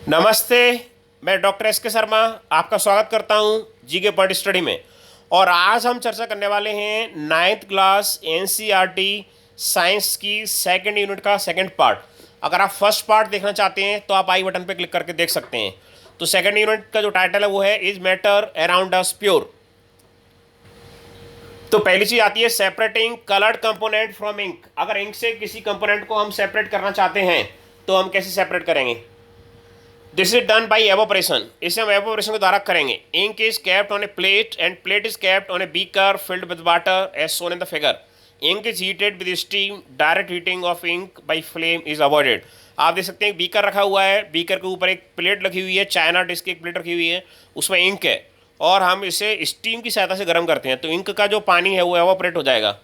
नमस्ते। मैं doctor S के शर्मा आपका स्वागत करता हूं जीके पॉइंट स्टडी में। और आज हम चर्चा करने वाले हैं नाइन्थ क्लास एनसीईआरटी साइंस की सेकंड यूनिट का सेकंड पार्ट। अगर आप फर्स्ट पार्ट देखना चाहते हैं तो आप आई बटन पर क्लिक करके देख सकते हैं। तो सेकंड यूनिट का जो टाइटल है वो है is matter around us pure. तो पहली चीज आती है separating coloured component from ink. अगर इंक से किसी कंपोनेंट को हम सेपरेट करना चाहते हैं तो हम कैसे सेपरेट करेंगे? This is done by evaporation. इसे हम एवोपरेशन के द्वारा करेंगे। Ink is kept on a plate and plate is kept on a beaker filled with water as shown in the figure. Ink is heated with steam. Direct heating of ink by flame is avoided. आप देख सकते हैं beaker रखा हुआ है, beaker के ऊपर एक प्लेट रखी हुई है, चाइना डिश की एक प्लेट रखी हुई है, उसमें इंक है और हम इसे स्टीम की सहायता से गर्म करते हैं तो इंक का जो पानी है वो एवोपरेट हो जाएगा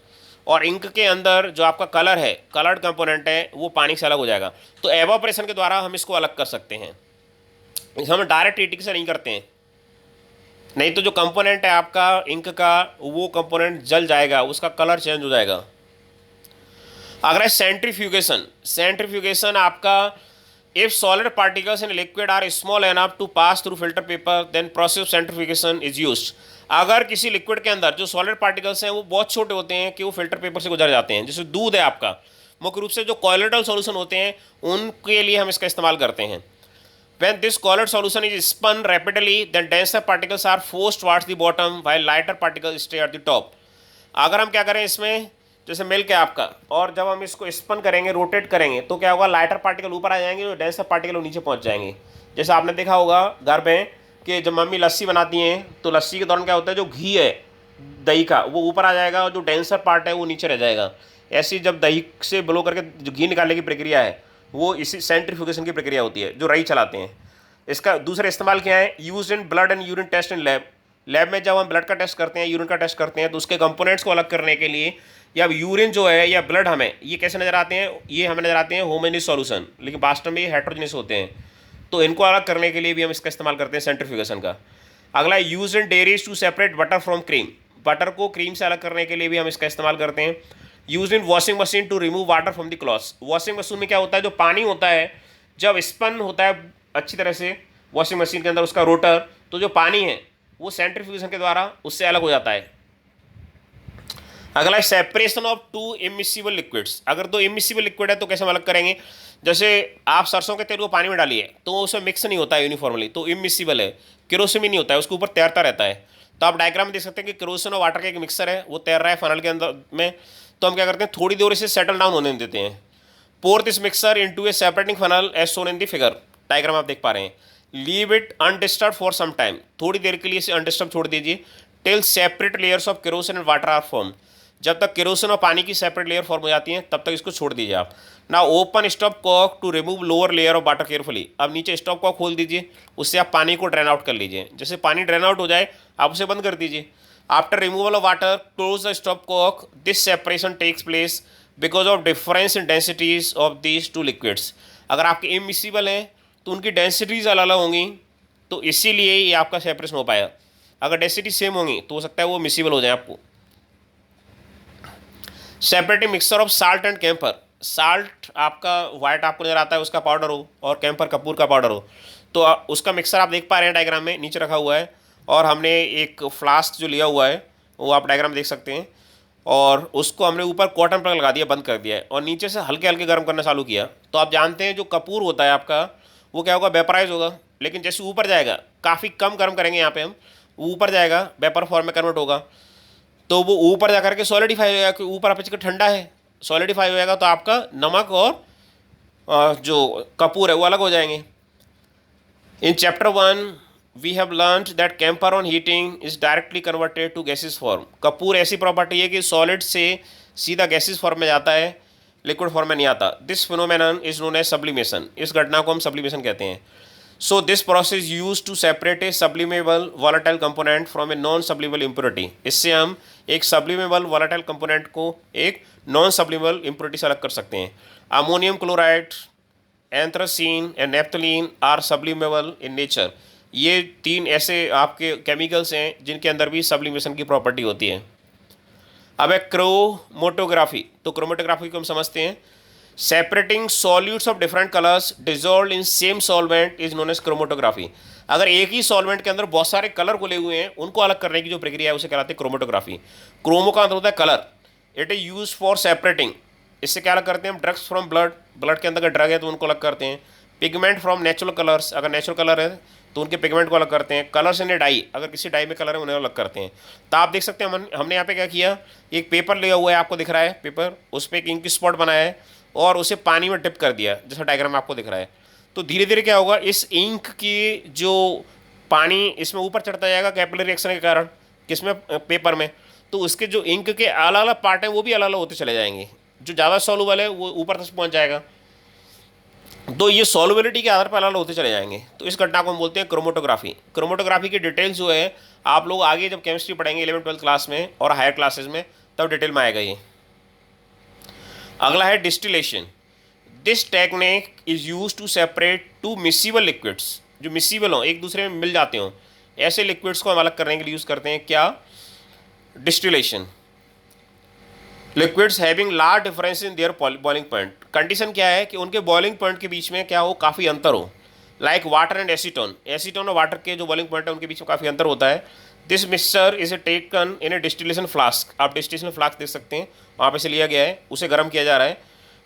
और इंक के अंदर जो आपका कलर है, कलर्ड कंपोनेंट है, वो पानी से अलग हो जाएगा। तो एवोपरेशन के द्वारा हम इसको अलग कर सकते हैं। हम डायरेक्ट हीटिंग से नहीं करते हैं, नहीं तो जो कंपोनेंट है आपका इंक का वो कंपोनेंट जल जाएगा, उसका कलर चेंज हो जाएगा। अगला है सेंट्रीफ्यूगेशन। सेंट्रीफ्यूगेशन आपका if solid particles in liquid are small enough to pass through filter paper then process of centrifugation is used. अगर किसी लिक्विड के अंदर जो सॉलिड पार्टिकल्स हैं वो बहुत छोटे होते हैं कि वो फिल्टर पेपर से गुजर जाते हैं, जैसे दूध है आपका, मुख्य रूप से जो कॉलोइडल सॉल्यूशन होते हैं उनके लिए हम इसका इस्तेमाल करते हैं। When this colloid solution is spun rapidly, then denser particles are forced towards the bottom while lighter particles stay at the top. अगर हम क्या करें इसमें, जैसे मिल्क है आपका और जब हम इसको स्पन करेंगे, रोटेट करेंगे तो क्या होगा, लाइटर पार्टिकल ऊपर आ जाएंगे और डेंसर पार्टिकल नीचे पहुंच जाएंगे। जैसे आपने देखा होगा घर में कि जब मम्मी लस्सी बनाती हैं तो लस्सी के दौरान क्या होता है, जो घी है दही का वो ऊपर आ जाएगा और जो डेंसर पार्ट है वो नीचे रह जाएगा। ऐसी जब दही से ब्लो करके जो घी निकालने की प्रक्रिया है वो इसी सेंट्रीफ्यूगेशन की प्रक्रिया होती है जो रई चलाते हैं। इसका दूसरा इस्तेमाल क्या है, use in blood and urine test in lab. Lab में जब हम ब्लड का टेस्ट करते हैं, यूरिन का टेस्ट करते हैं तो उसके कंपोनेंट्स को अलग करने के लिए, या यूरिन जो है या ब्लड हमें ये कैसे नजर आते हैं, ये हमें नजर आते हैं होमोजेनियस सॉल्यूशन, लेकिन वास्तव में ये हेट्रोजेनियस होते हैं। तो इनको अलग करने के लिए भी हम इसका इस्तेमाल करते हैं सेंट्रीफ्यूगेशन का। अगला use in dairies to separate butter from cream. Butter को क्रीम से अलग करने के लिए भी हम इसका इस्तेमाल करते हैं। Use in washing machine to remove water from the clothes. Washing machine में क्या होता है, जो पानी होता है जब स्पन होता है अच्छी तरह से वॉशिंग मशीन के अंदर उसका रोटर, तो जो पानी है वो सेंट्रीफ्यूगेशन के द्वारा उससे अलग हो जाता है। अगला है separation of to immiscible liquids. अगर दो इमिसिबल लिक्विड है तो कैसे हम अलग करेंगे, जैसे आप सरसों के तेल को पानी में डालिए तो उसमें मिक्स नहीं होता है यूनिफॉर्मली, तो इमिसिबल है। केरोसिन नहीं होता है, उसके ऊपर तैरता रहता है। तो आप डायग्राम में देख सकते हैं कि केरोसिन और वाटर का एक मिक्सर है, वो तैर रहा है फनल के अंदर में। तो हम क्या करते हैं, थोड़ी देर इसे सेटल डाउन होने देते हैं। Pour this mixture into a separating funnel as shown in the figure. Diagram आप देख पा रहे हैं। Leave it undisturb for some time. थोड़ी देर के लिए इसे अनडिस्टर्ब छोड़ दीजिए। Till separate layers of kerosene and water are form. जब तक केरोसिन और पानी की सेपरेट लेयर फॉर्म हो जाती है तब तक इसको छोड़ दीजिए आप। ना open stop cock to remove lower layer of water carefully. अब नीचे स्टॉप कॉक खोल दीजिए, उससे आप पानी को ड्रेन आउट कर लीजिए। जैसे पानी ड्रेन आउट हो जाए आप उसे बंद कर दीजिए। After removal of water close the stop cock. This separation takes place because of difference in densities of these two liquids. अगर आपके इमिसिबल हैं तो उनकी डेंसिटीज अलग अलग होंगी, तो इसीलिए ये आपका सेपरेशन हो पाएगा। अगर डेंसिटी सेम होंगी तो हो सकता है वो मिसिबल हो जाए आपको। Separating mixture of salt and camper. Salt आपका वाइट आपको नजर आता है, उसका पाउडर हो, और कैम्पर कपूर का पाउडर हो, तो उसका मिक्सर आप देख पा रहे हैं डायग्राम में नीचे रखा हुआ है। और हमने एक फ्लास्क जो लिया हुआ है वो आप डायग्राम में देख सकते हैं, और उसको हमने ऊपर कॉटन प्लग लगा दिया, बंद कर दिया है, और नीचे से हल्के हल्के गर्म करना चालू किया। तो आप जानते हैं जो कपूर होता है आपका वो क्या होगा, वेपराइज होगा। लेकिन जैसे ऊपर जाएगा, काफ़ी कम गर्म करेंगे यहाँ पे हम, ऊपर जाएगा वेपर फॉर्म में कन्वर्ट होगा, तो वो ऊपर जा करके सॉलिडिफाई हो जाएगा, क्योंकि ऊपर आप ठंडा है, सॉलिडिफाई हो जाएगा, तो आपका नमक और जो कपूर है वो अलग हो जाएंगे। In chapter 1 we have learned that camphor on heating is directly converted to gases form. कपूर ऐसी प्रॉपर्टी है कि सॉलिड से सीधा गैसेस फॉर्म में जाता है, लिक्विड फॉर्म में नहीं आता। This phenomenon is known as sublimation. इस घटना को हम सब्लिमेशन कहते हैं। So this process use to separate a sublimable volatile component from a non sublimable impurity. इससे हम एक सब्लिमेबल वॉलेटाइल कंपोनेंट को एक नॉन सब्लिमेबल इम्प्योरिटी से अलग कर सकते हैं। Ammonium chloride, anthracene and naphthalene are sublimable in nature. ये तीन ऐसे आपके केमिकल्स हैं जिनके अंदर भी सब्लिमेशन की प्रॉपर्टी होती है। अब है क्रोमोटोग्राफी। तो क्रोमोटोग्राफी को हम समझते हैं। Separating solutes of different colours dissolve in same solvent is known as chromatography. अगर एक ही सॉल्वेंट के अंदर बहुत सारे कलर घुले हुए हैं, उनको अलग करने की जो प्रक्रिया है उसे कहलाते हैं क्रोमेटोग्राफी। क्रोमो का अंदर होता है colour. It is use for separating, इससे क्या अलग करते हैं हम, ड्रग्स फ्रॉम ब्लड, ब्लड के अंदर अगर ड्रग है तो उनको अलग करते हैं। पिगमेंट फ्रॉम नेचुरल कलर्स, अगर नेचुरल कलर है तो उनके पिगमेंट को अलग करते हैं। कलर्स इन ए डाई, अगर किसी डाई में कलर है उन्हें अलग करते हैं। तो आप देख सकते हैं हमने यहाँ पे क्या किया, एक पेपर लिया हुआ है, आपको दिख रहा है पेपर, उस पर एक इंक स्पॉट बनाया है और उसे पानी में डिप कर दिया, जैसा डायग्राम आपको दिख रहा है। तो धीरे धीरे क्या होगा, इस इंक की जो पानी इसमें ऊपर चढ़ता जाएगा कैपिलरी रिएक्शन के कारण, किसमें, पेपर में। तो उसके जो इंक के अलग अलग पार्ट हैं वो भी अलग अलग होते चले जाएंगे, जो ज़्यादा सॉल्युबल है वो ऊपर तक पहुँच जाएगा। तो ये सॉल्युबिलिटी के आधार पर अलग होते चले जाएंगे। तो इस घटना को हम बोलते हैं क्रोमेटोग्राफी। क्रोमेटोग्राफी की डिटेल्स जो है आप लोग आगे जब केमिस्ट्री पढ़ेंगे 11वीं 12वीं क्लास में और हायर क्लासेस में, तब डिटेल में आएगा ये। अगला है distillation. This technique is use to separate two miscible liquids, जो मिसिबल हो, एक दूसरे में मिल जाते हो, ऐसे लिक्विड्स को हम अलग करने के लिए यूज़ करते हैं क्या, distillation. Liquids having large difference in their boiling point, condition क्या है कि उनके बॉइलिंग पॉइंट के बीच में क्या हो, काफ़ी अंतर हो। Like water and acetone, acetone और वाटर के जो बॉइलिंग पॉइंट है उनके बीच में काफ़ी अंतर होता है। This mixture is a taken in A distillation flask, आप डिस्टिलेशन फ्लास्क देख सकते हैं, वहाँ पे से लिया गया है, उसे गर्म किया जा रहा है।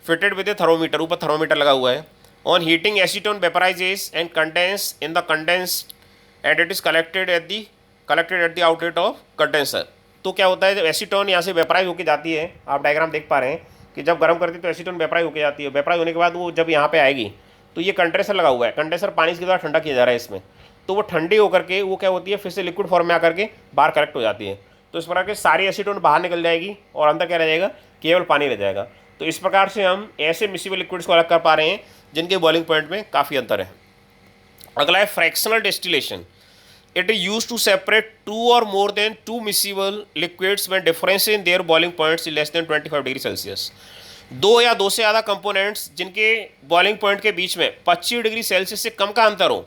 फिटेड विद ए थर्मोमीटर, ऊपर थर्मोमीटर लगा हुआ है। On heating acetone vaporises and condense in the condensed and it is collected at the outlet of condenser. तो क्या होता है, जब एसीटोन यहाँ से वेपराइज होकर जाती है, आप डायग्राम देख पा रहे हैं कि जब गर्म करती है तो एसीटोन वेपराइज होकर जाती है, वेपराइज होने के बाद वो जब यहाँ पे आएगी तो ये कंडेंसर लगा हुआ है, कंडेंसर पानी के द्वारा ठंडा किया जा रहा है इसमें, तो वो ठंडी होकर के वो क्या होती है, फिर से लिक्विड फॉर्म में आकर के बाहर कलेक्ट हो जाती है। तो इस प्रकार के सारी एसीटोन बाहर निकल जाएगी और अंदर क्या रह जाएगा, केवल पानी रह जाएगा। तो इस प्रकार से हम ऐसे मिसिबल लिक्विड्स को अलग कर पा रहे हैं जिनके बॉइलिंग पॉइंट में काफ़ी अंतर है। अगला है fractional distillation. It is used to separate two or more than two miscible liquids when difference in their boiling points is less than 25 degree Celsius. दो या दो से ज़्यादा कंपोनेंट्स जिनके बॉइलिंग पॉइंट के बीच में 25 डिग्री सेल्सियस से कम का अंतर हो,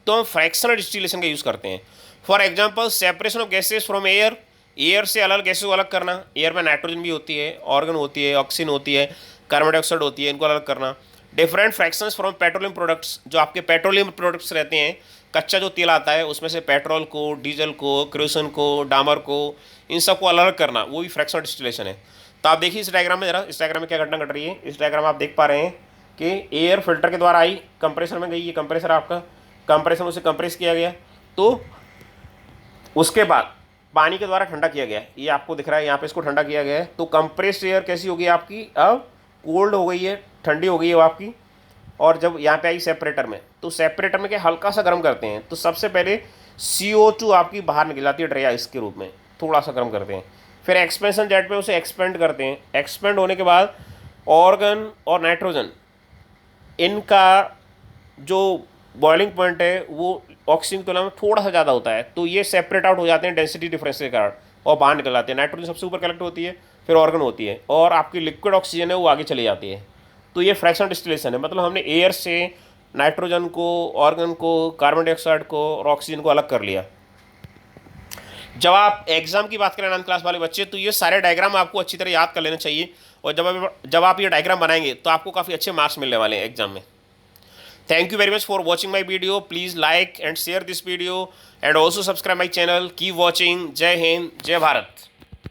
तो हम फ्रैक्शनल डिस्टिलेशन का यूज़ करते हैं। For example separation of gases from air, air से अलग गैसेस को अलग करना, एयर में नाइट्रोजन भी होती है, ऑर्गन होती है, ऑक्सीजन होती है, कार्बन डाइऑक्साइड होती है, इनको अलग करना। Different fractions from petroleum products, जो आपके पेट्रोलियम प्रोडक्ट्स रहते हैं, कच्चा जो तेल आता है उसमें से पेट्रोल को, डीजल को, क्रूसन को, डामर को, इन सबको अलग अलग करना, वो भी फ्रैक्शनल डिस्टिलेशन है। तो आप देखिए इस डायग्राम में, जरा इस डायग्राम में क्या घटना घट रही है। इस डायग्राम में आप देख पा रहे हैं कि एयर फिल्टर के द्वारा आई, कंप्रेसर में गई, ये कंप्रेसर आपका, कंप्रेसर उसे कंप्रेस किया गया, तो उसके बाद पानी के द्वारा ठंडा किया गया, ये आपको दिख रहा है यहाँ पे, इसको ठंडा किया गया है। तो कंप्रेस्ड एयर कैसी होगी आपकी, अब कोल्ड हो गई है, ठंडी हो गई है वो आपकी। और जब यहाँ पे आई सेपरेटर में, तो सेपरेटर में क्या हल्का सा गर्म करते हैं, तो सबसे पहले CO2 आपकी बाहर निकल जाती है ड्राई आइस के रूप में, थोड़ा सा गर्म करते हैं। फिर एक्सपेंशन जेट पे उसे एक्सपेंड करते हैं, एक्सपेंड होने के बाद ऑर्गन और नाइट्रोजन, इनका जो बॉइलिंग पॉइंट है वो ऑक्सीजन की तुलना में थोड़ा सा ज़्यादा होता है, तो ये सेपरेट आउट हो जाते हैं डेंसिटी डिफरेंस के कारण और बाहर निकल जाते हैं। नाइट्रोजन सबसे ऊपर कलेक्ट होती है, फिर ऑर्गन होती है, और आपकी लिक्विड ऑक्सीजन है वो आगे चली जाती है। तो ये फ्रैक्शनल डिस्टिलेशन है, मतलब हमने एयर से नाइट्रोजन को, ऑर्गन को, कार्बन डाइऑक्साइड को और ऑक्सीजन को अलग कर लिया। जब आप एग्जाम की बात करें 9th क्लास वाले बच्चे, तो ये सारे डायग्राम आपको अच्छी तरह याद कर लेना चाहिए, और जब आप ये डायग्राम बनाएंगे तो आपको काफ़ी अच्छे मार्क्स मिलने वाले हैं एग्जाम में। Thank you very much for watching my video. Please like and share this video and also subscribe my channel. Keep watching. जय हिंद, जय भारत।